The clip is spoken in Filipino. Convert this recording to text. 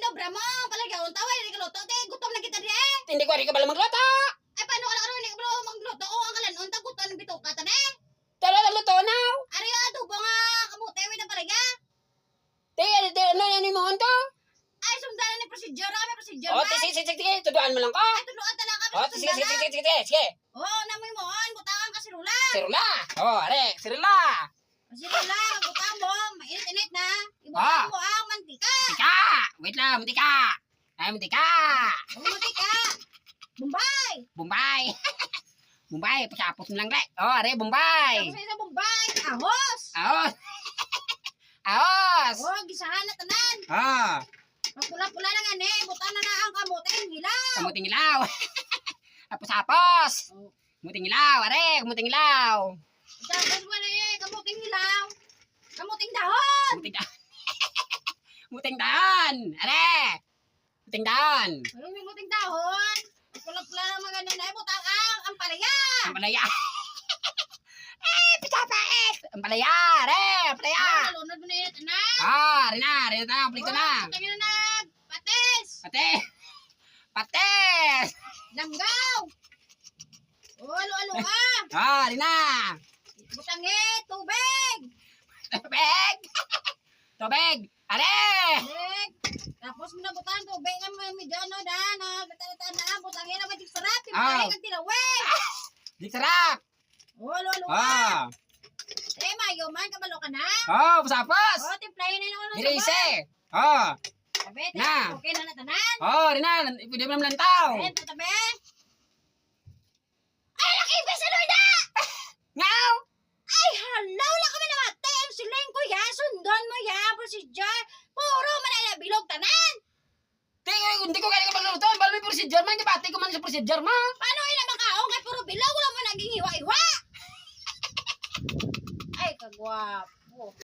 yung dobra mo. Palagyaon tawa, hindi ka luto. Te, gutom na kita diye. Hindi ko rin ka bala magluto. Ay, paano ka na hindi ka bala magluto? O, ang kalanon, tagutan ng bituka ta na eh. Tala na luto na. Ari, adobo nga, kamuti, wait na palagya. Ano yan mo to? Ay, sundalan ni procedure, kami procedure Oh, man. sige, tuduan mo lang ko. Ay, tuluan tala kami Oh, sa sige. sundalan. Sige. Oh, namoy mo, butangan ka sirula. Sirula. Oh, are, sirula. Sirula, butang mo, mainit-init na. Ah. Ibutang mo ang mantika. Tika. Wait lang, muntika. Ay, muntika. Ang mantika. Bombay. Bombay. Bombay, pasapos mo lang, re. Oh, are, Bombay. Tapos sa Bombay, ahos. Aos. Aos. Oh, gisahan na tanan. Oh, Pagpula-pula na nga ne, butan na ang kamote, hilaw. kamuting ilaw. Tapos. Oh. Kamuting ilaw, are, kamuting ilaw. Tapos mo na eh, kamuting hilaw. Kamuting dahon. Kamuting daan. Kamuting daan. Are. Kamuting daan. Ayun, may muting dahon. Pagpula-pula na mga ganun na, butang ang palaya. Ang palaya. Pitapait. Ang palaya, are, ang palaya. Ah, lunod mo na yun, tanan. Rin na, plito na. Butang yun na, patis. Pates. Langgaw. Oh, alo-alo Rin na. Butang tubig. Tubig. Are. Tubig. Tapos mo na butang tubig nga may dano na na butang na may sarap, Ah. ang tinawig. Di sarap. Oh, alo-alo Eh, mayo man, kabalo ka na. Pasapos. Oh, timplahin na naman. Direse. Tabi, Na. okay na tanan. Rin na. Pwede mo naman lantaw. Ayan, tabi. Ay, nakibis ano na! Ngaw. Ay, halaw lang kami namatay. Ang siling ko ya, sundon mo ya, procedure. Puro man ay nabilog tanan. Hindi ko kaya magluto. Bala may procedure man. Dibati ko man sa procedure mo. Paano ay namakaong ay puro bilog? Wala mo naging hiwa-hiwa. Ay, kagwapo.